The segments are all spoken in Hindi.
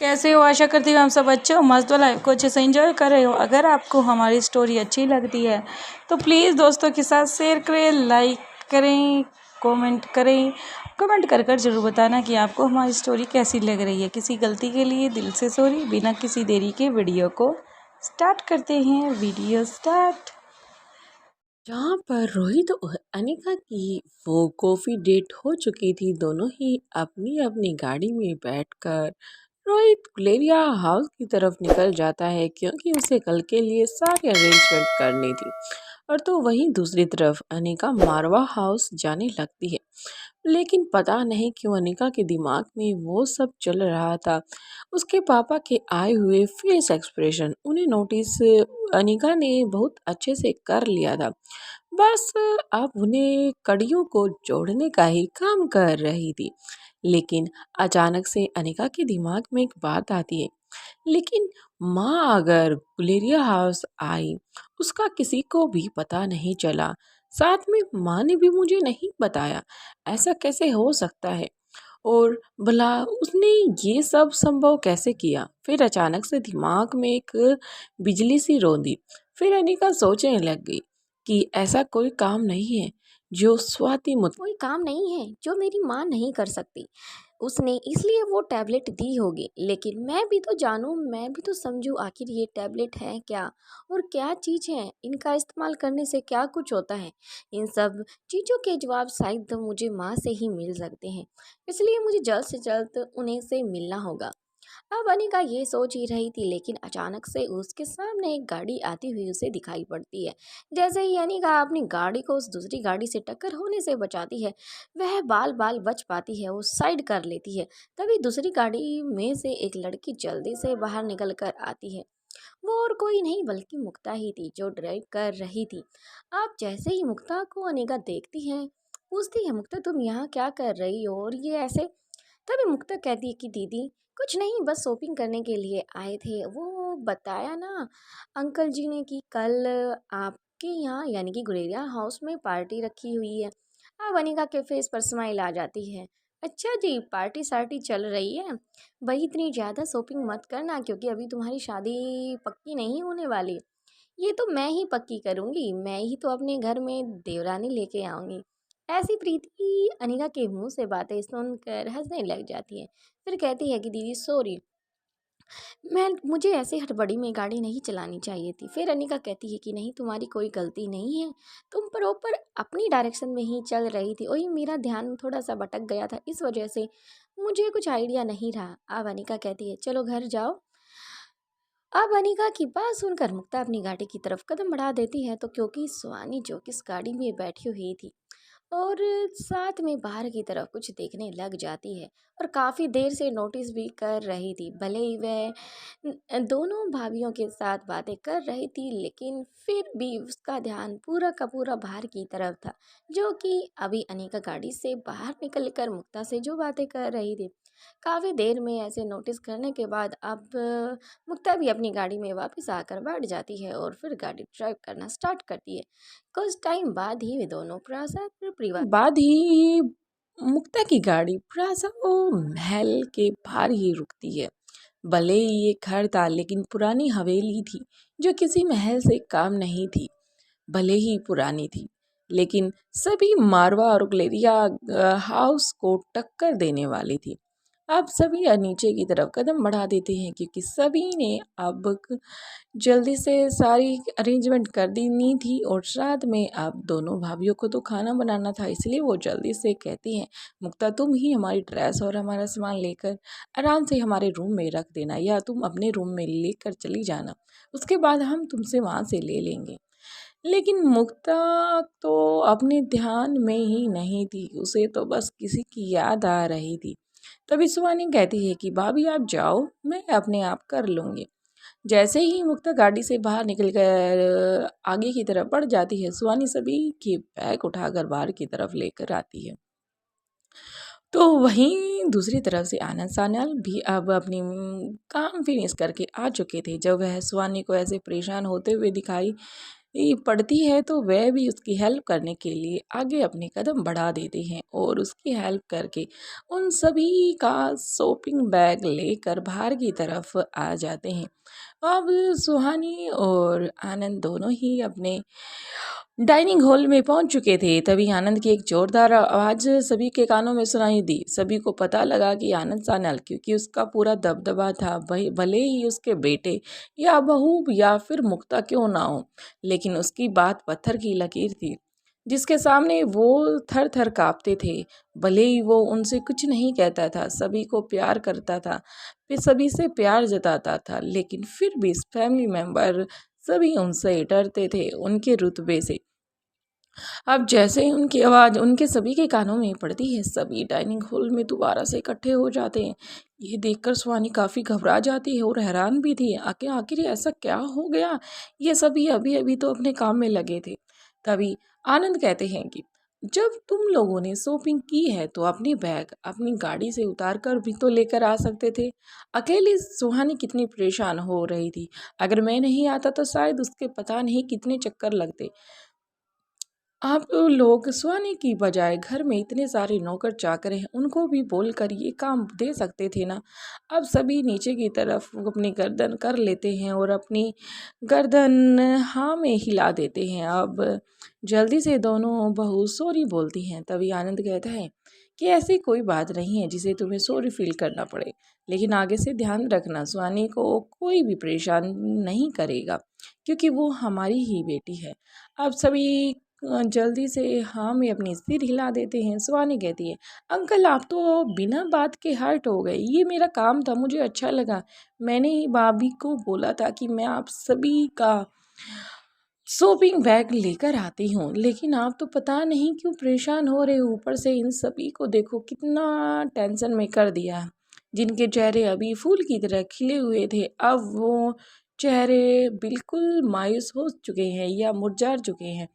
कैसे हो? आशा करती हूँ आप सब अच्छे हो, मस्त हो, लाइफ को अच्छे से एंजॉय कर रहे हो। अगर आपको हमारी स्टोरी अच्छी लगती है तो प्लीज़ दोस्तों के साथ शेयर करें, लाइक करें, कमेंट करें। कमेंट कर कर ज़रूर बताना कि आपको हमारी स्टोरी कैसी लग रही है। किसी गलती के लिए दिल से सॉरी। बिना किसी देरी के वीडियो को स्टार्ट करते हैं। Video start. जहाँ पर रोहित और अनिका की वो कॉफ़ी डेट हो चुकी थी। दोनों ही अपनी अपनी गाड़ी में बैठकर रोहित गुलेरिया हाउस की तरफ निकल जाता है क्योंकि उसे कल के लिए सारी अरेंजमेंट करनी थी। और तो वहीं दूसरी तरफ अनिका मारवा हाउस जाने लगती है। लेकिन पता नहीं क्यों अनिका के दिमाग में वो सब चल रहा था। उसके पापा के आए हुए फेस एक्सप्रेशन उन्हें नोटिस अनिका ने बहुत अच्छे से कर लिया था। बस अब उन्हें कड़ियों को जोड़ने का ही काम कर रही थी। लेकिन अचानक से अनिका के दिमाग में एक बात आती है, लेकिन माँ अगर गुलेरिया हाउस आई, उसका किसी को भी पता नहीं चला, साथ में माँ ने भी मुझे नहीं बताया, ऐसा कैसे हो सकता है? और भला उसने ये सब संभव कैसे किया? फिर अचानक से दिमाग में एक बिजली सी रौंदी। फिर अनिका सोचने लग गई कि ऐसा कोई काम नहीं है जो स्वाति मुझ कोई काम नहीं है जो मेरी माँ नहीं कर सकती। उसने इसलिए वो टैबलेट दी होगी, लेकिन मैं भी तो जानूँ, मैं भी तो समझूँ आखिर ये टैबलेट है क्या और क्या चीज़ है, इनका इस्तेमाल करने से क्या कुछ होता है। इन सब चीज़ों के जवाब शायद तो मुझे माँ से ही मिल सकते हैं, इसलिए मुझे जल्द से जल्द उन्हें से मिलना होगा। अब अनिका ये सोच ही रही थी, लेकिन अचानक से उसके सामने एक गाड़ी आती हुई उसे दिखाई पड़ती है। जैसे ही अनिका अपनी गाड़ी को उस दूसरी गाड़ी से टक्कर होने से बचाती है, वह बाल बाल बच पाती है, वो साइड कर लेती है। तभी दूसरी गाड़ी में से एक लड़की जल्दी से बाहर निकल कर आती है। वो और कोई नहीं बल्कि मुक्ता ही थी जो ड्राइव कर रही थी। अब जैसे ही मुक्ता को अनिका देखती है, पूछती है, मुक्ता तुम यहाँ क्या कर रही हो और ये ऐसे? तभी मुक्ता कहती है कि दीदी कुछ नहीं, बस शॉपिंग करने के लिए आए थे। वो बताया ना अंकल जी ने कि कल आपके यहाँ यानी कि गुलेरिया हाउस में पार्टी रखी हुई है। अब अनिका के फेस पर स्माइल आ जाती है। अच्छा जी, पार्टी सार्टी चल रही है। भाई इतनी ज़्यादा शॉपिंग मत करना क्योंकि अभी तुम्हारी शादी पक्की नहीं होने वाली। ये तो मैं ही पक्की करूँगी, मैं ही तो अपने घर में देवरानी लेके आऊँगी। ऐसी प्रीति अनिका के मुंह से बातें सुनकर हंसने लग जाती है। फिर कहती है कि दीदी सॉरी, मुझे ऐसे हड़बड़ी में गाड़ी नहीं चलानी चाहिए थी। फिर अनिका कहती है कि नहीं, तुम्हारी कोई गलती नहीं है, तुम प्रॉपर अपनी डायरेक्शन में ही चल रही थी। वही मेरा ध्यान थोड़ा सा भटक गया था, इस वजह से मुझे कुछ आइडिया नहीं रहा। अब अनिका कहती है चलो घर जाओ। अब अनिका की बात सुनकर मुक्ता अपनी गाड़ी की तरफ कदम बढ़ा देती है, तो क्योंकि सुहानी जो किस गाड़ी में बैठी हुई थी और साथ में बाहर की तरफ कुछ देखने लग जाती है और काफ़ी देर से नोटिस भी कर रही थी। भले ही वह दोनों भाभियों के साथ बातें कर रही थी, लेकिन फिर भी उसका ध्यान पूरा का पूरा बाहर की तरफ था, जो कि अभी अनिका गाड़ी से बाहर निकलकर मुक्ता से जो बातें कर रही थी। काफ़ी देर में ऐसे नोटिस करने के बाद अब मुक्ता भी अपनी गाड़ी में वापस आकर बैठ जाती है और फिर गाड़ी ड्राइव करना स्टार्ट करती है। कुछ टाइम बाद ही वे दोनों प्रसाद परिवार बाद ही मुक्ता की गाड़ी प्रासा वो महल के बाहर ही रुकती है। भले ही ये घर था लेकिन पुरानी हवेली थी जो किसी महल से कम नहीं थी। भले ही पुरानी थी लेकिन सभी मारवा और ग्लेरिया हाउस को टक्कर देने वाली थी। अब सभी नीचे की तरफ कदम बढ़ा देते हैं क्योंकि सभी ने अब जल्दी से सारी अरेंजमेंट कर देनी थी और साथ में अब दोनों भाभीियों को तो खाना बनाना था, इसलिए वो जल्दी से कहती हैं मुक्ता तुम ही हमारी ड्रेस और हमारा सामान लेकर आराम से हमारे रूम में रख देना या तुम अपने रूम में लेकर चली जाना, उसके बाद हम तुमसे वहाँ से ले लेंगे। लेकिन मुक्ता तो अपने ध्यान में ही नहीं थी, उसे तो बस किसी की याद आ रही थी। तभी सुहानी कहती है कि भाभी आप जाओ, मैं अपने आप कर लूँगी। जैसे ही मुक्ता गाड़ी से बाहर निकल कर आगे की तरफ बढ़ जाती है, सुहानी सभी के बैग उठाकर बाहर की तरफ लेकर आती है। तो वहीं दूसरी तरफ से आनंद सान्याल भी अब अपनी काम फिनिश करके आ चुके थे। जब वह सुहानी को ऐसे परेशान होते हुए दिखाई पड़ती है तो वह भी उसकी हेल्प करने के लिए आगे अपने कदम बढ़ा देते हैं और उसकी हेल्प करके उन सभी का शॉपिंग बैग लेकर बाहर की तरफ आ जाते हैं। अब सुहानी और आनंद दोनों ही अपने डाइनिंग हॉल में पहुंच चुके थे। तभी आनंद की एक जोरदार आवाज़ सभी के कानों में सुनाई दी। सभी को पता लगा कि आनंद सान्याल, क्योंकि उसका पूरा दबदबा था, भले ही उसके बेटे या बहू या फिर मुक्ता क्यों ना हो, लेकिन उसकी बात पत्थर की लकीर थी जिसके सामने वो थर थर काँपते थे। भले ही वो उनसे कुछ नहीं कहता था, सभी को प्यार करता था, फिर सभी से प्यार जताता था, लेकिन फिर भी फैमिली मेंबर सभी उनसे डरते थे, उनके रुतबे से। अब जैसे ही उनकी आवाज़ उनके सभी के कानों में पड़ती है, सभी डाइनिंग हॉल में दोबारा से इकट्ठे हो जाते हैं। ये देखकर सुहानी काफ़ी घबरा जाती है और हैरान भी थी, आखिर आखिर ऐसा क्या हो गया। ये सभी अभी अभी तो अपने काम में लगे थे। तभी आनंद कहते हैं कि जब तुम लोगों ने शॉपिंग की है तो अपनी बैग अपनी गाड़ी से उतार कर भी तो लेकर आ सकते थे। अकेली सुहानी कितनी परेशान हो रही थी। अगर मैं नहीं आता तो शायद उसके पता नहीं कितने चक्कर लगते। आप लोग सुहाने की बजाय घर में इतने सारे नौकर चाकर हैं, उनको भी बोलकर ये काम दे सकते थे ना। अब सभी नीचे की तरफ अपनी गर्दन कर लेते हैं और अपनी गर्दन हाँ में हिला देते हैं। अब जल्दी से दोनों बहू सॉरी बोलती हैं। तभी आनंद कहता है कि ऐसी कोई बात नहीं है जिसे तुम्हें सॉरी फील करना पड़े, लेकिन आगे से ध्यान रखना सुहानी को कोई भी परेशान नहीं करेगा, क्योंकि वो हमारी ही बेटी है। अब सभी जल्दी से हाँ में अपनी सिर हिला देते हैं। सुहानी कहती है, अंकल आप तो बिना बात के हर्ट हो गए, ये मेरा काम था, मुझे अच्छा लगा। मैंने ही भाभी को बोला था कि मैं आप सभी का शॉपिंग बैग लेकर आती हूँ, लेकिन आप तो पता नहीं क्यों परेशान हो रहे हो। ऊपर से इन सभी को देखो कितना टेंशन में कर दिया। जिनके चेहरे अभी फूल की तरह खिले हुए थे, अब वो चेहरे बिल्कुल मायूस हो चुके हैं या मुरझा चुके हैं।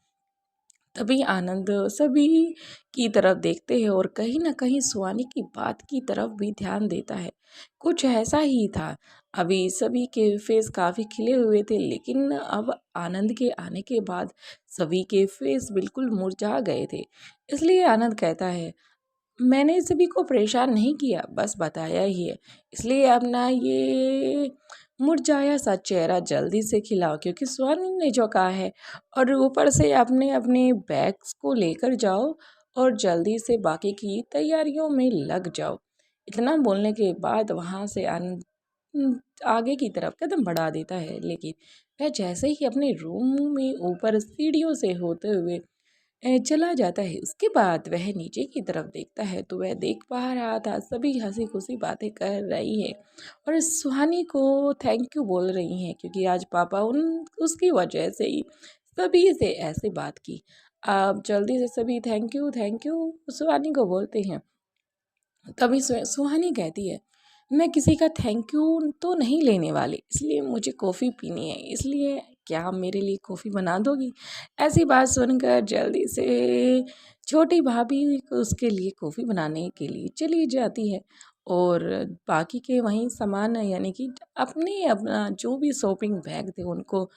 तभी आनंद सभी की तरफ देखते हैं और कहीं ना कहीं सुहानी की बात की तरफ भी ध्यान देता है। कुछ ऐसा ही था। अभी सभी के फेस काफ़ी खिले हुए थे, लेकिन अब आनंद के आने के बाद सभी के फेस बिल्कुल मुरझा गए थे। इसलिए आनंद कहता है, मैंने सभी को परेशान नहीं किया, बस बताया ही है। इसलिए अपना ये मुरझाया सा चेहरा जल्दी से खिलाओ, क्योंकि स्वामी ने जो कहा है। और ऊपर से अपने अपने बैग्स को लेकर जाओ और जल्दी से बाकी की तैयारियों में लग जाओ। इतना बोलने के बाद वहाँ से आनंद आगे की तरफ कदम बढ़ा देता है, लेकिन वह जैसे ही अपने रूम में ऊपर सीढ़ियों से होते हुए चला जाता है, उसके बाद वह नीचे की तरफ देखता है तो वह देख पा रहा था सभी हंसी खुशी बातें कर रही है और सुहानी को थैंक यू बोल रही हैं, क्योंकि आज पापा उन उसकी वजह से ही सभी से ऐसे बात की। आप जल्दी से सभी थैंक यू सुहानी को बोलते हैं। तभी सुहानी कहती है, मैं किसी का थैंक यू तो नहीं लेने वाली, इसलिए मुझे कॉफ़ी पीनी है, इसलिए क्या आप मेरे लिए कॉफ़ी बना दोगी। ऐसी बात सुनकर जल्दी से छोटी भाभी उसके लिए कॉफ़ी बनाने के लिए चली जाती है और बाकी के वहीं सामान यानी कि अपने अपना जो भी शॉपिंग बैग थे उनको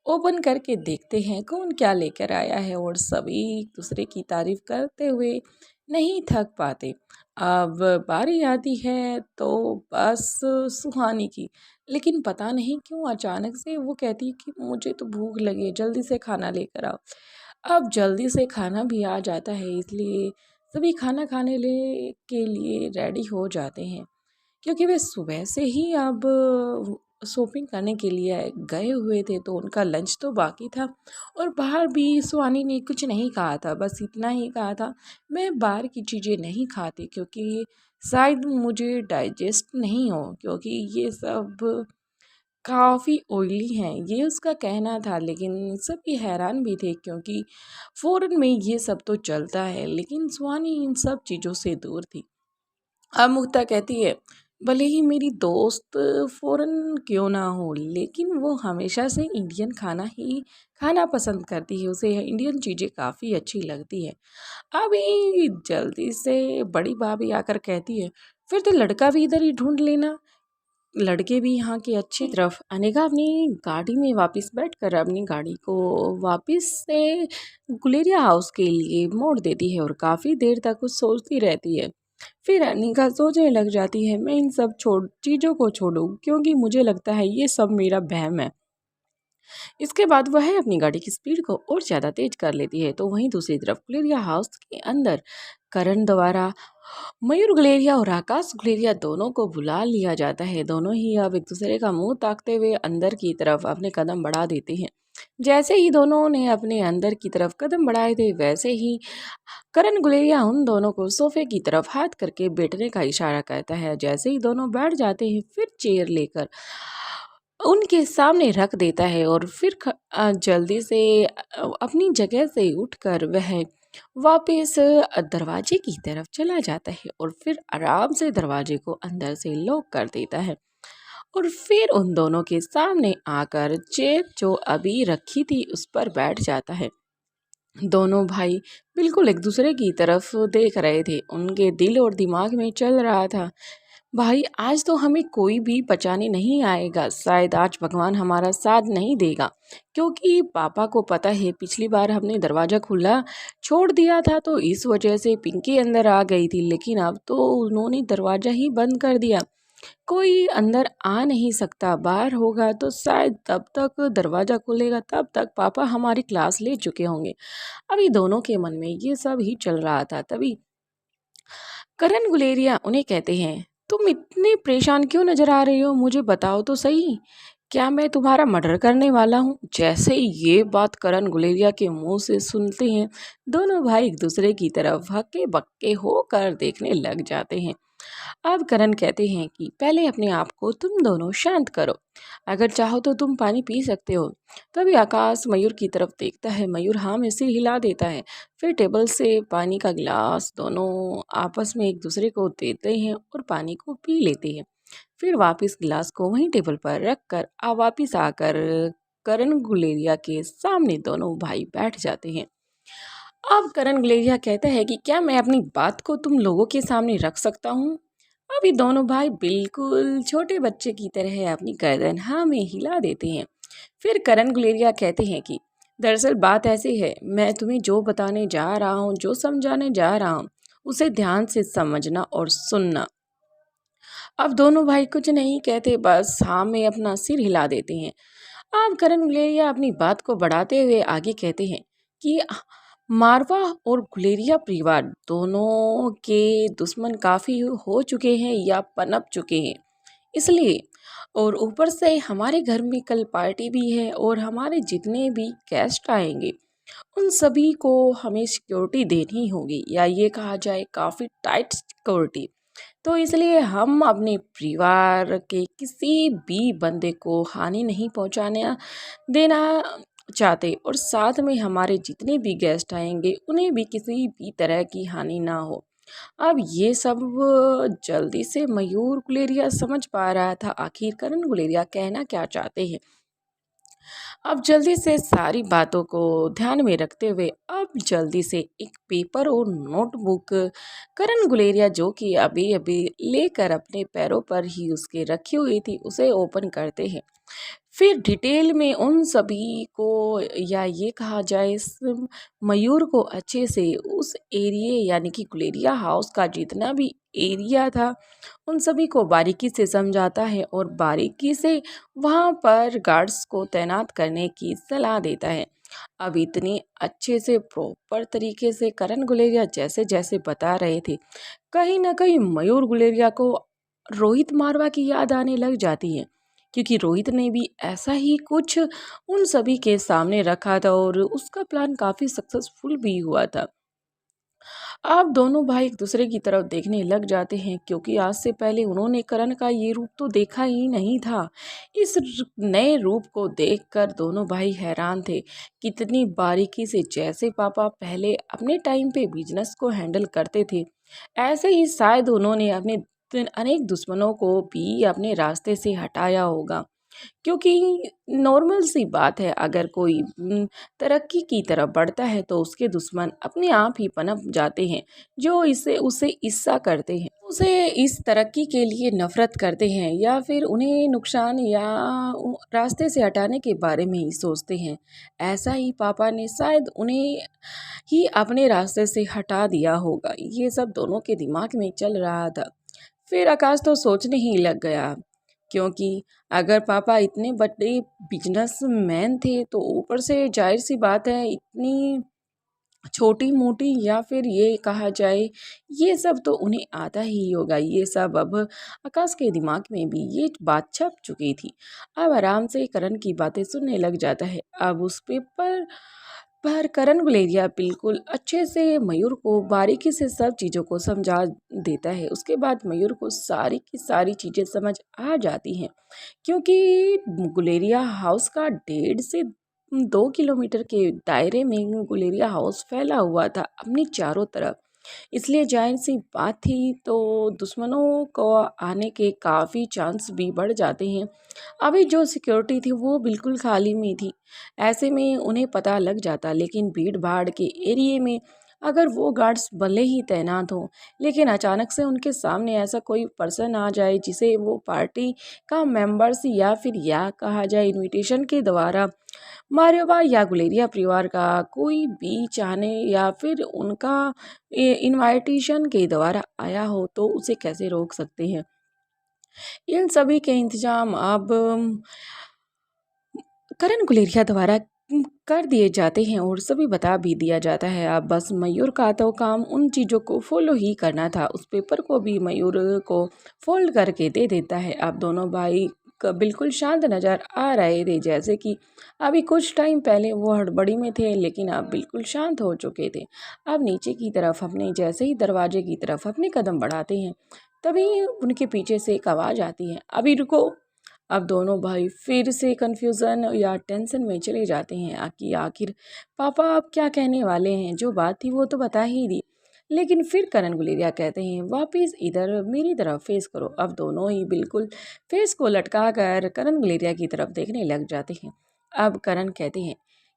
ओपन करके देखते हैं कौन क्या लेकर आया है और सभी एक दूसरे की तारीफ़ करते हुए नहीं थक पाते। अब बारी आती है तो बस सुहानी की, लेकिन पता नहीं क्यों अचानक से वो कहती है कि मुझे तो भूख लगी है, जल्दी से खाना लेकर आओ। अब जल्दी से खाना भी आ जाता है, इसलिए सभी खाना खाने के लिए रेडी हो जाते हैं, क्योंकि वे सुबह से ही अब शॉपिंग करने के लिए गए हुए थे तो उनका लंच तो बाकी था। और बाहर भी सुहानी ने कुछ नहीं कहा था, बस इतना ही कहा था, मैं बाहर की चीज़ें नहीं खाती क्योंकि शायद मुझे डाइजेस्ट नहीं हो, क्योंकि ये सब काफ़ी ऑयली हैं, ये उसका कहना था। लेकिन सभी हैरान भी थे, क्योंकि फ़ॉरेन में ये सब तो चलता है, लेकिन सुहानी इन सब चीज़ों से दूर थी। अब मुक्ता कहती है, भले ही मेरी दोस्त फ़ॉरेन क्यों ना हो, लेकिन वो हमेशा से इंडियन खाना ही खाना पसंद करती है, उसे इंडियन चीज़ें काफ़ी अच्छी लगती है। अभी जल्दी से बड़ी भाभी आकर कहती है, फिर तो लड़का भी इधर ही ढूंढ लेना, लड़के भी यहाँ के अच्छी तरफ अनिका अपनी गाड़ी में वापस बैठकर अपनी गाड़ी को वापस से गुलेरिया हाउस के लिए मोड़ देती है और काफ़ी देर तक कुछ सोचती रहती है। फिर अनिका सोचने लग जाती है, मैं इन सब चीज़ों को छोड़ूं क्योंकि मुझे लगता है ये सब मेरा वहम है। इसके बाद वह अपनी गाड़ी की स्पीड को और ज़्यादा तेज कर लेती है। तो वहीं दूसरी तरफ गुलेरिया हाउस के अंदर करण द्वारा मयूर गुलेरिया और आकाश गुलेरिया दोनों को बुला लिया जाता है। दोनों ही अब एक दूसरे का मुंह ताकते हुए अंदर की तरफ अपने कदम बढ़ा देते हैं। जैसे ही दोनों ने अपने अंदर की तरफ कदम बढ़ाए थे वैसे ही करण गुलेरिया उन दोनों को सोफे की तरफ हाथ करके बैठने का इशारा करता है। जैसे ही दोनों बैठ जाते हैं फिर चेयर लेकर उनके सामने रख देता है और फिर जल्दी से अपनी जगह से उठकर वह वापस दरवाजे की तरफ चला जाता है और फिर आराम से दरवाजे को अंदर से लॉक कर देता है और फिर उन दोनों के सामने आकर चेयर जो अभी रखी थी उस पर बैठ जाता है। दोनों भाई बिल्कुल एक दूसरे की तरफ देख रहे थे। उनके दिल और दिमाग में चल रहा था, भाई आज तो हमें कोई भी बचाने नहीं आएगा, शायद आज भगवान हमारा साथ नहीं देगा। क्योंकि पापा को पता है पिछली बार हमने दरवाज़ा खुला छोड़ दिया था तो इस वजह से पिंकी अंदर आ गई थी, लेकिन अब तो उन्होंने दरवाज़ा ही बंद कर दिया, कोई अंदर आ नहीं सकता। बाहर होगा तो शायद तब तक दरवाज़ा खुलेगा, तब तक पापा हमारी क्लास ले चुके होंगे। अभी दोनों के मन में ये सब ही चल रहा था। तभी करण गुलेरिया उन्हें कहते हैं, तुम इतने परेशान क्यों नजर आ रही हो, मुझे बताओ तो सही, क्या मैं तुम्हारा मर्डर करने वाला हूँ। जैसे ही ये बात करण गुलेरिया के मुंह से सुनते हैं दोनों भाई एक दूसरे की तरफ हक्के बक्के होकर देखने लग जाते हैं। अब करण कहते हैं कि पहले अपने आप को तुम दोनों शांत करो, अगर चाहो तो तुम पानी पी सकते हो। तभी आकाश मयूर की तरफ देखता है, मयूर हाँ में सिर हिला देता है। फिर टेबल से पानी का गिलास दोनों आपस में एक दूसरे को देते हैं और पानी को पी लेते हैं। फिर वापस गिलास को वहीं टेबल पर रख कर वापिस आकर करण गुलेरिया के सामने दोनों भाई बैठ जाते हैं। अब करण गुलेरिया कहता है कि क्या मैं अपनी बात को तुम लोगों के सामने रख सकता हूँ। अभी दोनों भाई बिल्कुल छोटे बच्चे की तरह अपनी गर्दन हाँ में हिला देते हैं। फिर करण गुलेरिया कहते हैं कि दरअसल बात ऐसी है, मैं तुम्हें जो बताने जा रहा हूँ, जो समझाने जा रहा हूँ, उसे ध्यान से समझना और सुनना। अब दोनों भाई कुछ नहीं कहते, बस हाँ में अपना सिर हिला देते हैं। अब करण गुलेरिया अपनी बात को बढ़ाते हुए आगे कहते हैं कि मारवा और गुलेरिया परिवार दोनों के दुश्मन काफ़ी हो चुके हैं या पनप चुके हैं, इसलिए और ऊपर से हमारे घर में कल पार्टी भी है और हमारे जितने भी गेस्ट आएंगे उन सभी को हमें सिक्योरिटी देनी होगी, या ये कहा जाए काफ़ी टाइट सिक्योरिटी। तो इसलिए हम अपने परिवार के किसी भी बंदे को हानि नहीं पहुंचाने देना चाहते और साथ में हमारे जितने भी गेस्ट आएंगे उन्हें भी किसी भी तरह की हानि ना हो। अब ये सब जल्दी से मयूर गुलेरिया समझ पा रहा था आखिर करण गुलेरिया कहना क्या चाहते हैं। अब जल्दी से सारी बातों को ध्यान में रखते हुए अब जल्दी से एक पेपर और नोटबुक करण गुलेरिया जो कि अभी अभी लेकर अपने पैरों पर ही उसके रखी हुई थी उसे ओपन करते हैं। फिर डिटेल में उन सभी को, या ये कहा जाए मयूर को अच्छे से उस एरिया यानी कि गुलेरिया हाउस का जितना भी एरिया था उन सभी को बारीकी से समझाता है और बारीकी से वहाँ पर गार्ड्स को तैनात करने की सलाह देता है। अब इतनी अच्छे से प्रॉपर तरीके से करण गुलेरिया जैसे जैसे बता रहे थे, कहीं ना कहीं मयूर गुलेरिया को रोहित मारवा की याद आने लग जाती है, क्योंकि रोहित ने भी ऐसा ही कुछ उन सभी के सामने रखा था और उसका प्लान काफ़ी सक्सेसफुल भी हुआ था। अब दोनों भाई एक दूसरे की तरफ देखने लग जाते हैं, क्योंकि आज से पहले उन्होंने करण का ये रूप तो देखा ही नहीं था। इस नए रूप को देखकर दोनों भाई हैरान थे, कितनी बारीकी से जैसे पापा पहले अपने टाइम पे बिजनेस को हैंडल करते थे ऐसे ही शायद उन्होंने अपने अनेक दुश्मनों को भी अपने रास्ते से हटाया होगा। क्योंकि नॉर्मल सी बात है, अगर कोई तरक्की की तरफ बढ़ता है तो उसके दुश्मन अपने आप ही पनप जाते हैं, जो इसे उसे ईर्ष्या करते हैं, उसे इस तरक्की के लिए नफरत करते हैं या फिर उन्हें नुकसान या रास्ते से हटाने के बारे में ही सोचते हैं। ऐसा ही पापा ने शायद उन्हें ही अपने रास्ते से हटा दिया होगा। ये सब दोनों के दिमाग में चल रहा था। फिर आकाश तो सोचने ही लग गया, क्योंकि अगर पापा इतने बड़े बिजनेसमैन थे तो ऊपर से जाहिर सी बात है इतनी छोटी मोटी या फिर ये कहा जाए ये सब तो उन्हें आता ही होगा। ये सब अब आकाश के दिमाग में भी ये बात छप चुकी थी। अब आराम से करण की बातें सुनने लग जाता है। अब उस पेपर पर करण गुलेरिया बिल्कुल अच्छे से मयूर को बारीकी से सब चीज़ों को समझा देता है। उसके बाद मयूर को सारी की सारी चीज़ें समझ आ जाती हैं, क्योंकि गुलेरिया हाउस का 1.5 से 2 किलोमीटर के दायरे में गुलेरिया हाउस फैला हुआ था अपनी चारों तरफ। इसलिए जाहिर सी बात थी, तो दुश्मनों को आने के काफ़ी चांस भी बढ़ जाते हैं। अभी जो सिक्योरिटी थी वो बिल्कुल खाली में थी, ऐसे में उन्हें पता लग जाता। लेकिन भीड़ भाड़ के एरिए में अगर वो गार्ड्स भले ही तैनात हों, लेकिन अचानक से उनके सामने ऐसा कोई पर्सन आ जाए जिसे वो पार्टी का मेंबर्स या फिर या कहा जाए इनविटेशन के द्वारा मारवा या गुलेरिया परिवार का कोई भी चाहने या फिर उनका इनविटेशन के द्वारा आया हो, तो उसे कैसे रोक सकते हैं। इन सभी के इंतजाम अब करण गुलेरिया द्वारा कर दिए जाते हैं और सभी बता भी दिया जाता है। अब बस मयूर का तो काम उन चीज़ों को फॉलो ही करना था। उस पेपर को भी मयूर को फोल्ड करके दे देता है। अब दोनों भाई बिल्कुल शांत नज़र आ रहे थे, जैसे कि अभी कुछ टाइम पहले वो हड़बड़ी में थे, लेकिन अब बिल्कुल शांत हो चुके थे। अब नीचे की तरफ अपने जैसे ही दरवाजे की तरफ अपने कदम बढ़ाते हैं, तभी उनके पीछे से एक आवाज़ आती है, अभी रुको। अब दोनों भाई फिर से कंफ्यूजन या टेंशन में चले जाते हैं कि आखिर पापा अब क्या कहने वाले हैं। जो बात थी वो तो बता ही दी, लेकिन फिर करण गुलेरिया कहते हैं वापिस इधर मेरी तरफ फेस करो। अब दोनों ही बिल्कुल फेस को लटका कर करण गुलेरिया की तरफ देखने लग जाते हैं। अब करण कहते हैं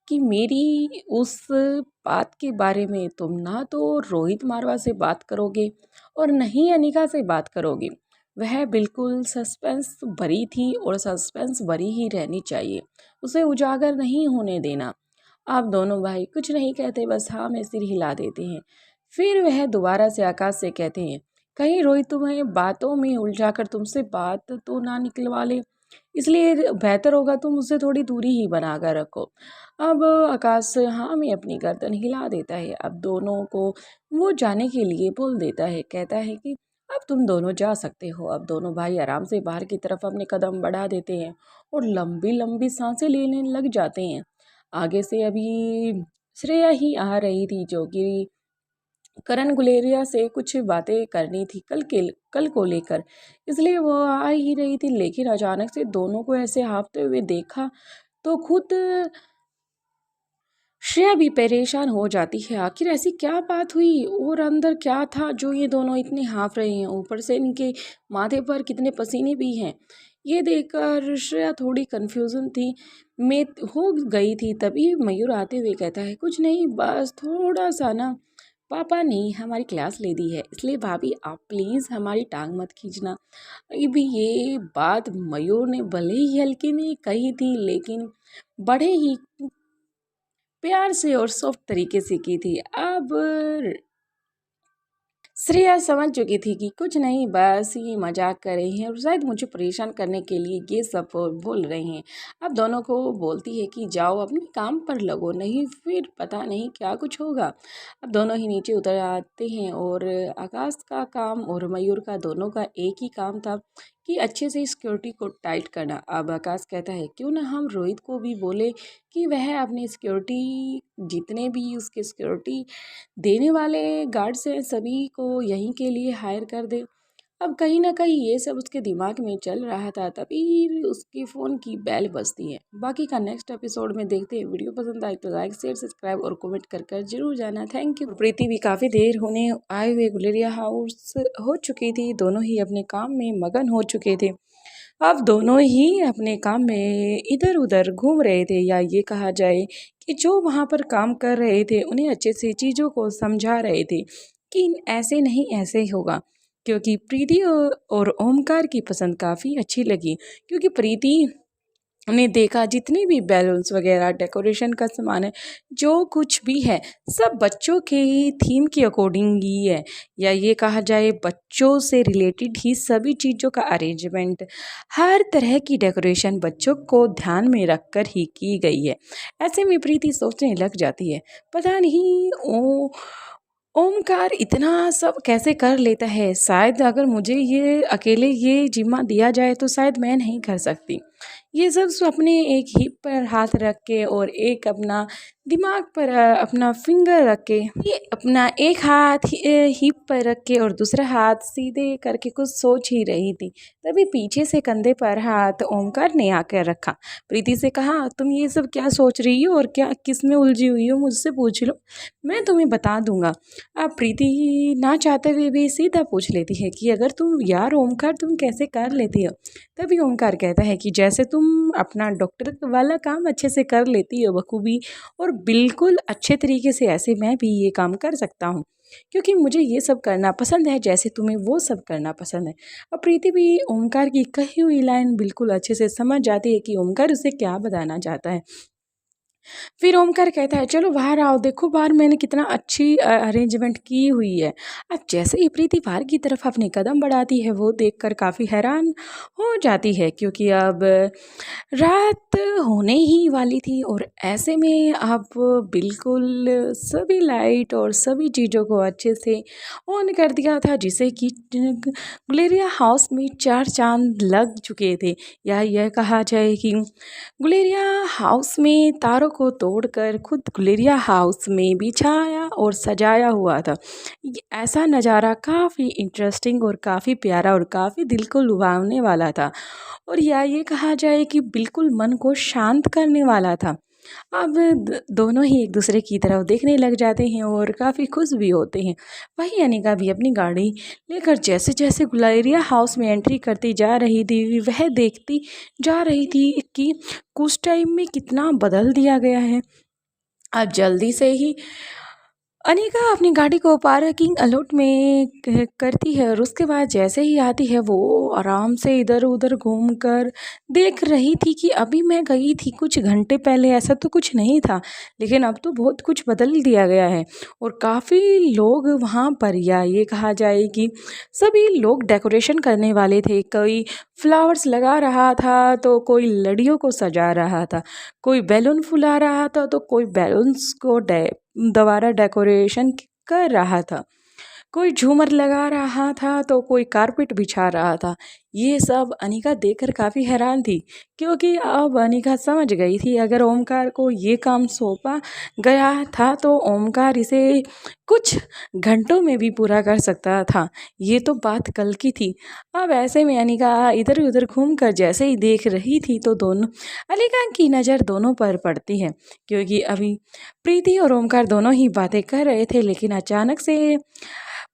कि मेरी उस बात के बारे में तुम ना तो रोहित मारवा से बात करोगे और न ही अनिका से बात करोगे। वह बिल्कुल सस्पेंस भरी थी और सस्पेंस भरी ही रहनी चाहिए, उसे उजागर नहीं होने देना। आप दोनों भाई कुछ नहीं कहते, बस हाँ में सिर हिला देते हैं। फिर वह दोबारा से आकाश से कहते हैं कहीं रोहित तुम्हें बातों में उलझाकर तुमसे बात तो ना निकलवा ले, इसलिए बेहतर होगा तुम उससे थोड़ी दूरी ही बना कर रखो। अब आकाश हाँ में अपनी गर्दन हिला देता है। अब दोनों को वो जाने के लिए बोल देता है, कहता है कि अब तुम दोनों जा सकते हो। अब दोनों भाई आराम से बाहर की तरफ अपने कदम बढ़ा देते हैं और लंबी लंबी सांसें लेने लग जाते हैं। आगे से अभी श्रेया ही आ रही थी, जो कि करण गुलेरिया से कुछ बातें करनी थी कल को लेकर, इसलिए वो आ ही रही थी। लेकिन अचानक से दोनों को ऐसे हाँफते हुए देखा तो खुद श्रेया भी परेशान हो जाती है। आखिर ऐसी क्या बात हुई और अंदर क्या था जो ये दोनों इतने हाँफ रहे हैं, ऊपर से इनके माथे पर कितने पसीने भी हैं। ये देखकर श्रेया थोड़ी कन्फ्यूजन थी में हो गई थी। तभी मयूर आते हुए कहता है कुछ नहीं, बस थोड़ा सा ना पापा ने हमारी क्लास ले दी है, इसलिए भाभी आप प्लीज़ हमारी टांग मत खींचना। अभी ये बात मयूर ने भले ही हल्के में कही थी, लेकिन बड़े ही प्यार से और सॉफ्ट तरीके से की थी। अब श्रेया समझ चुकी थी कि कुछ नहीं, बस ये मजाक कर रही हैं और शायद मुझे परेशान करने के लिए ये सब बोल रही हैं। अब दोनों को बोलती है कि जाओ अपने काम पर लगो, नहीं फिर पता नहीं क्या कुछ होगा। अब दोनों ही नीचे उतर आते हैं और आकाश का काम और मयूर का दोनों का एक ही काम था कि अच्छे से सिक्योरिटी को टाइट करना। अब आकाश कहता है क्यों ना हम रोहित को भी बोले कि वह अपनी सिक्योरिटी जितने भी उसके सिक्योरिटी देने वाले गार्ड्स हैं सभी को यहीं के लिए हायर कर दे। अब कहीं ना कहीं ये सब उसके दिमाग में चल रहा था, तभी उसके फ़ोन की बेल बजती है। बाकी का नेक्स्ट एपिसोड में देखते हैं। वीडियो पसंद आए तो लाइक शेयर सब्सक्राइब और कमेंट कर जरूर जाना। Thank you. प्रीति भी काफ़ी देर होने आए हुए गुलेरिया हाउस हो चुकी थी, दोनों ही अपने काम में मगन हो चुके थे। अब दोनों ही अपने काम में इधर उधर घूम रहे थे, या ये कहा जाए कि जो वहाँ पर काम कर रहे थे उन्हें अच्छे से चीज़ों को समझा रहे थे कि ऐसे नहीं ऐसे होगा। क्योंकि प्रीति और ओमकार की पसंद काफ़ी अच्छी लगी, क्योंकि प्रीति ने देखा जितने भी बैलून्स वगैरह डेकोरेशन का सामान है, जो कुछ भी है सब बच्चों के थीम के अकॉर्डिंग ही है, या ये कहा जाए बच्चों से रिलेटेड ही सभी चीज़ों का अरेंजमेंट, हर तरह की डेकोरेशन बच्चों को ध्यान में रखकर ही की गई है। ऐसे में प्रीति सोचने लग जाती है, पता नहीं ओमकार इतना सब कैसे कर लेता है। शायद अगर मुझे ये अकेले ये जिम्मा दिया जाए तो शायद मैं नहीं कर सकती। ये सब अपने एक हिप पर हाथ रख के और एक अपना दिमाग पर अपना फिंगर रख के, ये अपना एक हाथ हिप पर रख के और दूसरा हाथ सीधे करके कुछ सोच ही रही थी। तभी पीछे से कंधे पर हाथ ओमकार ने आकर रखा। प्रीति से कहा, तुम ये सब क्या सोच रही हो और क्या किस में उलझी हुई हो, मुझसे पूछ लो, मैं तुम्हें बता दूंगा। अब प्रीति ना चाहते हुए भी सीधा पूछ लेती है कि अगर तुम यार ओमकार तुम कैसे कर लेती हो। तभी ओमकार कहता है कि जैसे तुम अपना डॉक्टर वाला काम अच्छे से कर लेती हो बखूबी, और बिल्कुल अच्छे तरीके से, ऐसे मैं भी ये काम कर सकता हूँ, क्योंकि मुझे ये सब करना पसंद है जैसे तुम्हें वो सब करना पसंद है। अब प्रीति भी ओमकार की कही हुई लाइन बिल्कुल अच्छे से समझ जाती है कि ओमकार उसे क्या बताना चाहता है। फिर ओमकार कहता है, चलो बाहर आओ, देखो बाहर मैंने कितना अच्छी अरेंजमेंट की हुई है। अब जैसे ही प्रीति बाहर की तरफ अपने कदम बढ़ाती है, वो देखकर काफ़ी हैरान हो जाती है, क्योंकि अब रात होने ही वाली थी और ऐसे में अब बिल्कुल सभी लाइट और सभी चीज़ों को अच्छे से ऑन कर दिया था, जिसे कि गुलेरिया हाउस में 4 चांद लग चुके थे, या यह कहा जाए कि गुलेरिया हाउस में तारों को तोड़कर खुद गुलेरिया हाउस में बिछाया और सजाया हुआ था। ऐसा नज़ारा काफ़ी इंटरेस्टिंग और काफ़ी प्यारा और काफ़ी दिल को लुभाने वाला था, और या ये कहा जाए कि बिल्कुल मन को शांत करने वाला था। अब दोनों ही एक दूसरे की तरफ देखने लग जाते हैं और काफ़ी खुश भी होते हैं। वहीं अनिका भी अपनी गाड़ी लेकर जैसे जैसे गुलेरिया हाउस में एंट्री करती जा रही थी, वह देखती जा रही थी कि कुछ टाइम में कितना बदल दिया गया है। अब जल्दी से ही अनिका अपनी गाड़ी को पार्किंग अलॉट में करती है, और उसके बाद जैसे ही आती है वो आराम से इधर उधर घूमकर देख रही थी कि अभी मैं गई थी कुछ घंटे पहले ऐसा तो कुछ नहीं था, लेकिन अब तो बहुत कुछ बदल दिया गया है। और काफ़ी लोग वहाँ पर, या ये कहा जाए कि सभी लोग डेकोरेशन करने वाले थे। कोई फ्लावर्स लगा रहा था, तो कोई लड़ियों को सजा रहा था, कोई बैलून फुला रहा था, तो कोई बैलून्स को दोबारा डेकोरेशन कर रहा था, कोई झूमर लगा रहा था, तो कोई कारपेट बिछा रहा था। ये सब अनिका देखकर काफ़ी हैरान थी, क्योंकि अब अनिका समझ गई थी अगर ओमकार को ये काम सौंपा गया था तो ओमकार इसे कुछ घंटों में भी पूरा कर सकता था। ये तो बात कल की थी। अब ऐसे में अनिका इधर उधर घूम कर जैसे ही देख रही थी तो दोनों अनिका की नज़र दोनों पर पड़ती है, क्योंकि अभी प्रीति और ओमकार दोनों ही बातें कर रहे थे, लेकिन अचानक से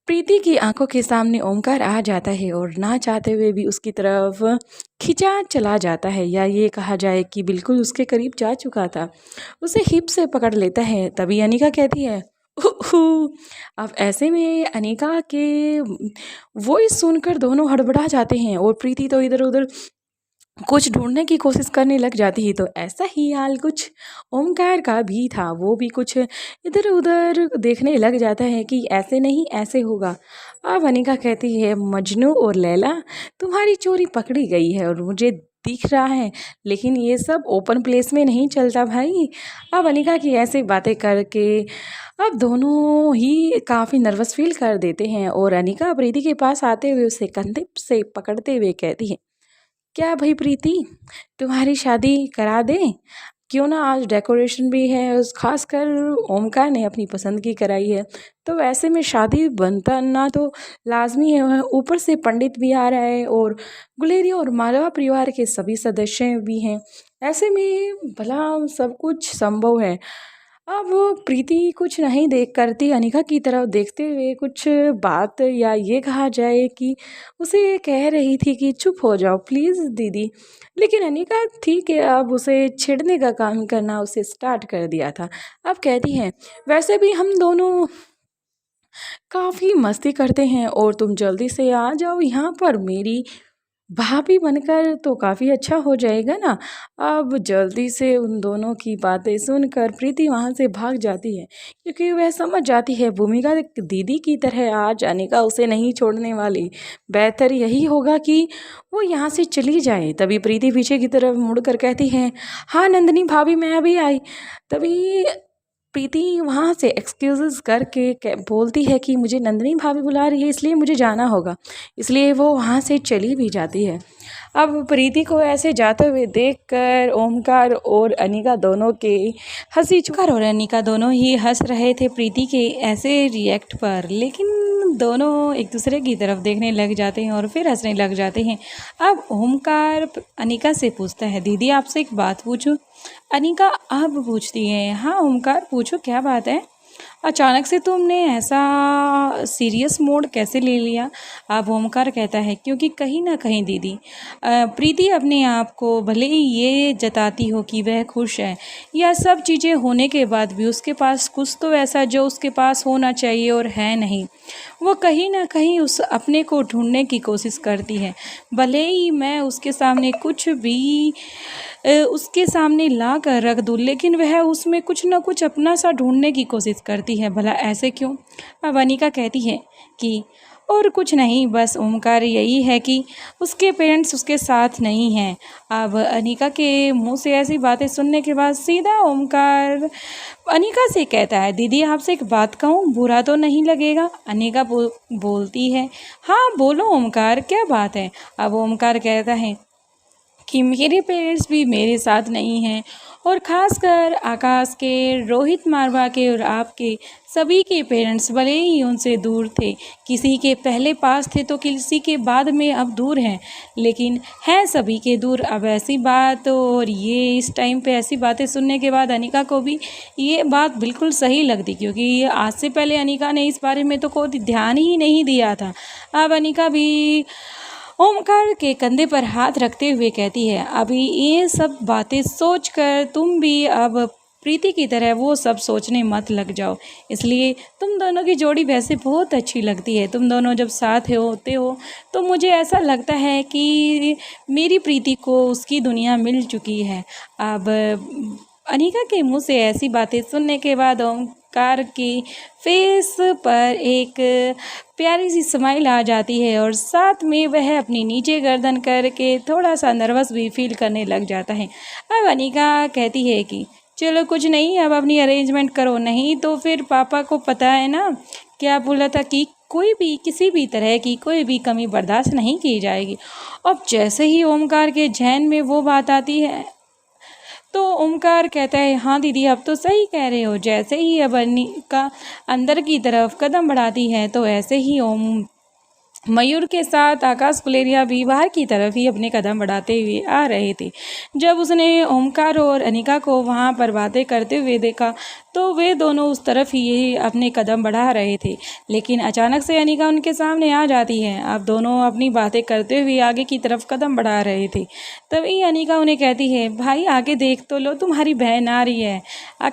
प्रीति की आंखों के सामने ओमकार आ जाता है और ना चाहते हुए भी उसकी तरफ खिंचा चला जाता है, या ये कहा जाए कि बिल्कुल उसके करीब जा चुका था। उसे हिप से पकड़ लेता है। तभी अनिका कहती है, "उहू।" अब ऐसे में अनिका के वॉइस सुनकर दोनों हड़बड़ा जाते हैं, और प्रीति तो इधर उधर कुछ ढूंढने की कोशिश करने लग जाती है। तो ऐसा ही हाल कुछ ओमकार का भी था। वो भी कुछ इधर उधर देखने लग जाता है कि ऐसे नहीं ऐसे होगा। अब अनिका कहती है, मजनू और लैला तुम्हारी चोरी पकड़ी गई है और मुझे दिख रहा है, लेकिन ये सब ओपन प्लेस में नहीं चलता भाई। अब अनिका की ऐसी बातें करके अब दोनों ही काफ़ी नर्वस फील कर देते हैं, और अनिका प्रीति के पास आते हुए उसे कंधे से पकड़ते हुए कहती है, क्या भाई प्रीति, तुम्हारी शादी करा दें? क्यों ना, आज डेकोरेशन भी है, उस खासकर ओमकार ने अपनी पसंद की कराई है, तो वैसे में शादी बनता ना तो लाजमी है। ऊपर से पंडित भी आ रहा है और गुलेरिया और मालवा परिवार के सभी सदस्य भी हैं। ऐसे में भला सब कुछ संभव है। अब प्रीति कुछ नहीं देख करती अनिका की तरफ देखते हुए कुछ बात या ये कहा जाए कि उसे कह रही थी कि चुप हो जाओ प्लीज़ दीदी। लेकिन अनिका ठीक है, अब उसे छेड़ने का काम करना उसे स्टार्ट कर दिया था। अब कहती हैं वैसे भी हम दोनों काफ़ी मस्ती करते हैं और तुम जल्दी से आ जाओ यहाँ पर मेरी भाभी बनकर तो काफ़ी अच्छा हो जाएगा ना। अब जल्दी से उन दोनों की बातें सुनकर प्रीति वहाँ से भाग जाती है, क्योंकि वह समझ जाती है भूमिका एक दीदी की तरह आ जाने का उसे नहीं छोड़ने वाली। बेहतर यही होगा कि वो यहाँ से चली जाए। तभी प्रीति पीछे की तरफ मुड़कर कहती है, हाँ नंदिनी भाभी मैं अभी आई। तभी प्रीति वहाँ से एक्सक्यूज़ेस करके बोलती है कि मुझे नंदिनी भाभी बुला रही है इसलिए मुझे जाना होगा। इसलिए वो वहाँ से चली भी जाती है। अब प्रीति को ऐसे जाते हुए देखकर ओमकार और अनिका दोनों के ओमकार और अनिका दोनों ही हंस रहे थे प्रीति के ऐसे रिएक्ट पर, लेकिन दोनों एक दूसरे की तरफ देखने लग जाते हैं और फिर हंसने लग जाते हैं। अब ओमकार अनिका से पूछता है, दीदी आपसे एक बात पूछूं? अनिका अब पूछती है, हाँ ओमकार पूछो क्या बात है? अचानक से तुमने ऐसा सीरियस मोड कैसे ले लिया? अब ओमकार कहता है, क्योंकि कहीं ना कहीं दीदी प्रीति अपने आप को भले ही ये जताती हो कि वह खुश है, या सब चीज़ें होने के बाद भी उसके पास कुछ तो ऐसा जो उसके पास होना चाहिए और है नहीं। वो कहीं ना कहीं उस अपने को ढूंढने की कोशिश करती है। भले ही मैं उसके सामने कुछ भी उसके सामने ला कर रख दूँ, लेकिन वह उसमें कुछ ना कुछ अपना सा ढूंढने की कोशिश करती है। भला ऐसे क्यों? अब अनिका कहती है कि और कुछ नहीं, बस ओमकार यही है कि उसके पेरेंट्स उसके साथ नहीं हैं। अब अनिका के मुंह से ऐसी बातें सुनने के बाद सीधा ओमकार अनिका से कहता है, दीदी आपसे एक बात कहूँ, बुरा तो नहीं लगेगा? अनिका बोलती है, हाँ बोलो ओमकार क्या बात है? अब ओमकार कहता है कि मेरे पेरेंट्स भी मेरे साथ नहीं हैं, और ख़ासकर आकाश के, रोहित मारवा के और आपके सभी के पेरेंट्स भले ही उनसे दूर थे, किसी के पहले पास थे तो किसी के बाद में अब दूर हैं, लेकिन हैं सभी के दूर। अब ऐसी बात, और ये इस टाइम पे ऐसी बातें सुनने के बाद अनिका को भी ये बात बिल्कुल सही लगती, क्योंकि आज से पहले अनिका ने इस बारे में तो कोई ध्यान ही नहीं दिया था। अब अनिका भी ओमकार के कंधे पर हाथ रखते हुए कहती है, अभी ये सब बातें सोचकर तुम भी अब प्रीति की तरह वो सब सोचने मत लग जाओ। इसलिए तुम दोनों की जोड़ी वैसे बहुत अच्छी लगती है। तुम दोनों जब साथ होते हो तो मुझे ऐसा लगता है कि मेरी प्रीति को उसकी दुनिया मिल चुकी है। अब अनिका के मुंह से ऐसी बातें सुनने के बाद ओमकार की फेस पर एक प्यारी सी स्माइल आ जाती है, और साथ में वह अपनी नीचे गर्दन करके थोड़ा सा नर्वस भी फील करने लग जाता है। अब अनिका कहती है कि चलो कुछ नहीं, अब अपनी अरेंजमेंट करो, नहीं तो फिर पापा को पता है ना क्या बोला था कि कोई भी किसी भी तरह की कोई भी कमी बर्दाश्त नहीं की जाएगी। अब जैसे ही ओमकार के जहन में वो बात आती है तो ओमकार कहता है, हाँ दीदी अब तो सही कह रहे हो। जैसे ही अब अनिका अंदर की तरफ कदम बढ़ाती है तो ऐसे ही मयूर के साथ आकाश गुलेरिया भी बाहर की तरफ ही अपने कदम बढ़ाते हुए आ रहे थे। जब उसने ओमकार और अनिका को वहाँ पर बातें करते हुए देखा तो वे दोनों उस तरफ ही अपने कदम बढ़ा रहे थे, लेकिन अचानक से अनिका उनके सामने आ जाती है। अब दोनों अपनी बातें करते हुए आगे की तरफ कदम बढ़ा रहे थे। तभी अनिका उन्हें कहती है, भाई आगे देख तो लो, तुम्हारी बहन आ रही है,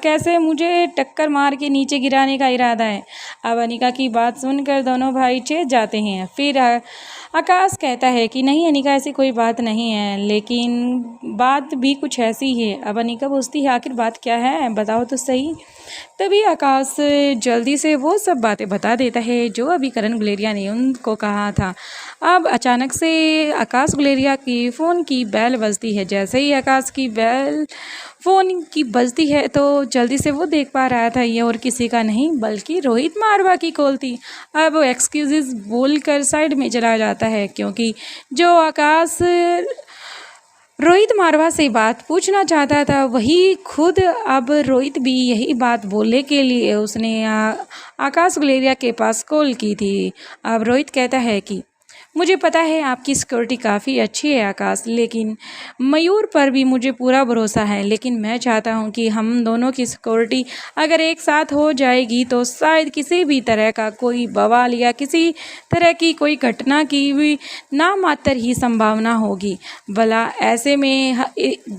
कैसे मुझे टक्कर मार के नीचे गिराने का इरादा है? अब अनिका की बात सुनकर दोनों भाई चेत जाते हैं। फिर आकाश कहता है कि नहीं अनिका ऐसी कोई बात नहीं है, लेकिन बात भी कुछ ऐसी है। अब अनिका पूछती है, आखिर बात क्या है, बताओ तो सही। तभी आकाश जल्दी से वो सब बातें बता देता है जो अभी करण गुलेरिया ने उनको कहा था। अब अचानक से आकाश गुलेरिया की फ़ोन की बेल बजती है। जैसे ही आकाश की बेल फ़ोन की बजती है तो जल्दी से वो देख पा रहा था ये और किसी का नहीं बल्कि रोहित मारवा की कॉल थी। अब वो एक्सक्यूज़ेस बोल कर साइड में चला जाता है, क्योंकि जो आकाश रोहित मारवा से बात पूछना चाहता था वही खुद अब रोहित भी यही बात बोलने के लिए उसने आकाश गुलेरिया के पास कॉल की थी। अब रोहित कहता है कि मुझे पता है आपकी सिक्योरिटी काफ़ी अच्छी है आकाश, लेकिन मयूर पर भी मुझे पूरा भरोसा है। लेकिन मैं चाहता हूँ कि हम दोनों की सिक्योरिटी अगर एक साथ हो जाएगी तो शायद किसी भी तरह का कोई बवाल या किसी तरह की कोई घटना की भी नामात्र ही संभावना होगी। भला ऐसे में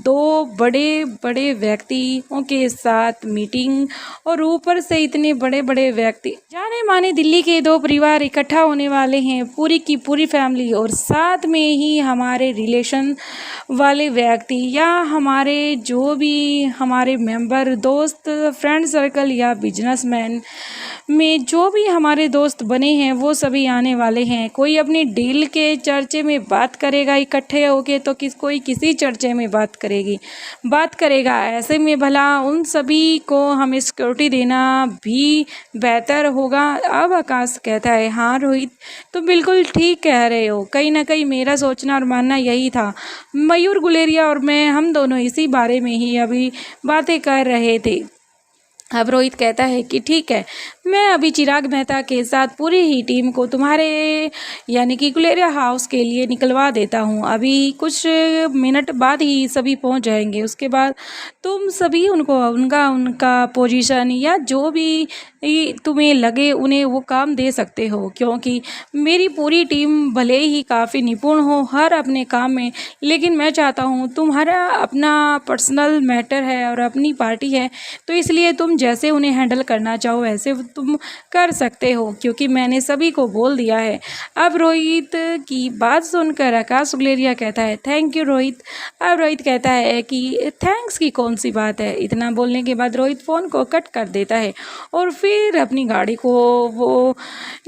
दो बड़े बड़े व्यक्तियों के साथ मीटिंग, और ऊपर से इतने बड़े बड़े व्यक्ति, जाने माने दिल्ली के दो परिवार इकट्ठा होने वाले हैं, पूरी की पूरी फैमिली, और साथ में ही हमारे रिलेशन वाले व्यक्ति या हमारे जो भी हमारे मेंबर, दोस्त, फ्रेंड सर्कल या बिजनेसमैन में जो भी हमारे दोस्त बने हैं वो सभी आने वाले हैं। कोई अपनी डील के चर्चे में बात करेगा इकट्ठे होके, तो कोई किसी चर्चे में बात करेगा। ऐसे में भला उन सभी को हमें सिक्योरिटी देना भी बेहतर होगा। अब आकाश कहता है, हाँ रोहित, तो बिल्कुल ठीक कह रहे हो। कहीं ना कहीं मेरा सोचना और मानना यही था। मयूर गुलेरिया और मैं, हम दोनों इसी बारे में ही अभी बातें कर रहे थे। अब रोहित कहता है कि ठीक है, मैं अभी चिराग मेहता के साथ पूरी ही टीम को तुम्हारे यानी कि गुलेरिया हाउस के लिए निकलवा देता हूँ। अभी कुछ मिनट बाद ही सभी पहुँच जाएंगे। उसके बाद तुम सभी उनको उनका पोजीशन या जो भी तुम्हें लगे उन्हें वो काम दे सकते हो, क्योंकि मेरी पूरी टीम भले ही काफ़ी निपुण हो हर अपने काम में, लेकिन मैं चाहता हूँ तुम्हारा अपना पर्सनल मैटर है और अपनी पार्टी है, तो इसलिए तुम जैसे उन्हें हैंडल करना चाहो वैसे तुम कर सकते हो, क्योंकि मैंने सभी को बोल दिया है। अब रोहित की बात सुनकर आकाश गुलेरिया कहता है, थैंक यू रोहित। अब रोहित कहता है कि थैंक्स की कौन सी बात है। इतना बोलने के बाद रोहित फ़ोन को कट कर देता है और फिर अपनी गाड़ी को वो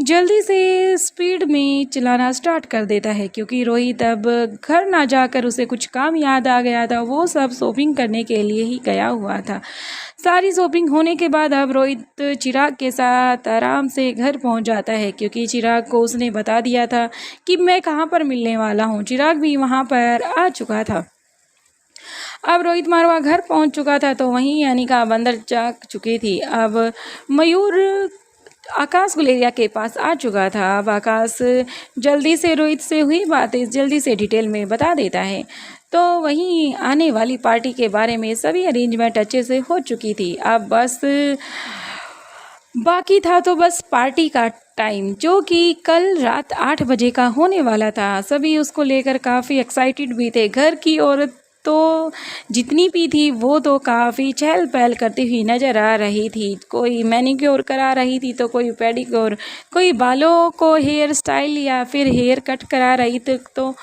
जल्दी से स्पीड में चलाना स्टार्ट कर देता है, क्योंकि रोहित अब घर ना जाकर उसे कुछ काम याद आ गया था। वो सब शॉपिंग करने के लिए ही गया हुआ था। सारी शॉपिंग होने के बाद अब रोहित चिराग के साथ आराम से घर पहुंच जाता है, क्योंकि चिराग को उसने बता दिया था कि मैं कहां पर मिलने वाला हूं। चिराग भी वहां पर आ चुका था। अब रोहित मारवा घर पहुंच चुका था तो वहीं अनिका बंदर जाग चुकी थी। अब मयूर आकाश गुलेरिया के पास आ चुका था। अब आकाश जल्दी से रोहित से हुई बातें जल्दी से डिटेल में बता देता है। तो वहीं आने वाली पार्टी के बारे में सभी अरेंजमेंट अच्छे से हो चुकी थी। अब बस बाकी था तो बस पार्टी का टाइम, जो कि कल रात 8 बजे का होने वाला था। सभी उसको लेकर काफ़ी एक्साइटेड भी थे। घर की औरत तो जितनी भी थी वो तो काफ़ी चहल पहल करती हुई नज़र आ रही थी। कोई मैनिक्योर करा रही थी तो कोई पेडिक्योर, कोई बालों को हेयर स्टाइल या फिर हेयर कट करा रही थी तो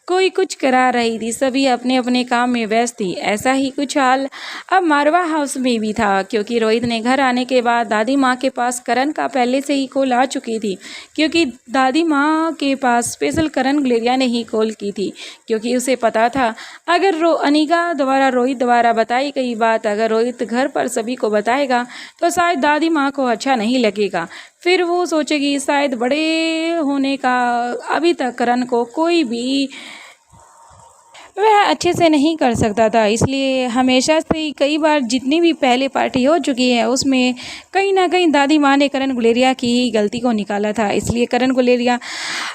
कोई कुछ करा रही थी। सभी अपने अपने काम में व्यस्त थी। ऐसा ही कुछ हाल अब मारवा हाउस में भी था, क्योंकि रोहित ने घर आने के बाद दादी माँ के पास करण का पहले से ही कॉल आ चुकी थी, क्योंकि दादी माँ के पास स्पेशल करण गुलेरिया ने ही कॉल की थी, क्योंकि उसे पता था अगर अनिका द्वारा रोहित द्वारा बताई गई बात अगर रोहित घर पर सभी को बताएगा तो शायद दादी माँ को अच्छा नहीं लगेगा। फिर वो सोचेगी शायद बड़े होने का अभी तक करण को कोई भी वह अच्छे से नहीं कर सकता था। इसलिए हमेशा से ही कई बार जितनी भी पहले पार्टी हो चुकी है उसमें कहीं ना कहीं दादी माँ ने करण गुलेरिया की ही गलती को निकाला था। इसलिए करण गुलेरिया,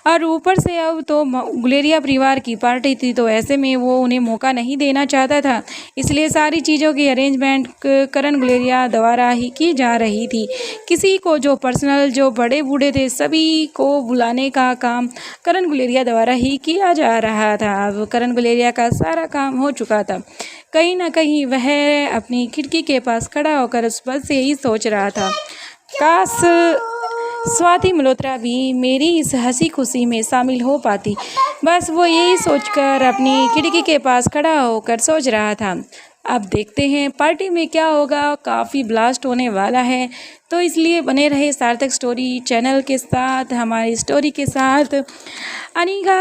और ऊपर से अब तो गुलेरिया परिवार की पार्टी थी, तो ऐसे में वो उन्हें मौका नहीं देना चाहता था। इसलिए सारी चीज़ों की अरेंजमेंट करण गुलेरिया द्वारा ही की जा रही थी। किसी को जो पर्सनल जो बड़े बूढ़े थे सभी को बुलाने का काम करण गुलेरिया द्वारा ही किया जा रहा था। अब करण गुलेरिया का सारा काम हो चुका था। कहीं ना कहीं वह अपनी खिड़की के पास खड़ा होकर उस बस से ही सोच रहा था, काश स्वाति मल्होत्रा भी मेरी इस हंसी खुशी में शामिल हो पाती। बस वो यही सोचकर अपनी खिड़की के पास खड़ा होकर सोच रहा था। अब देखते हैं पार्टी में क्या होगा। काफ़ी ब्लास्ट होने वाला है, तो इसलिए बने रहे सार्थक स्टोरी चैनल के साथ, हमारी स्टोरी के साथ। अनिका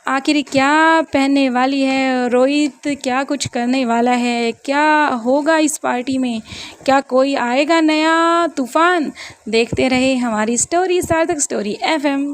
आखिर क्या पहनने वाली है, रोहित क्या कुछ करने वाला है, क्या होगा इस पार्टी में, क्या कोई आएगा नया तूफान। देखते रहे हमारी स्टोरी सार्थक स्टोरी FM।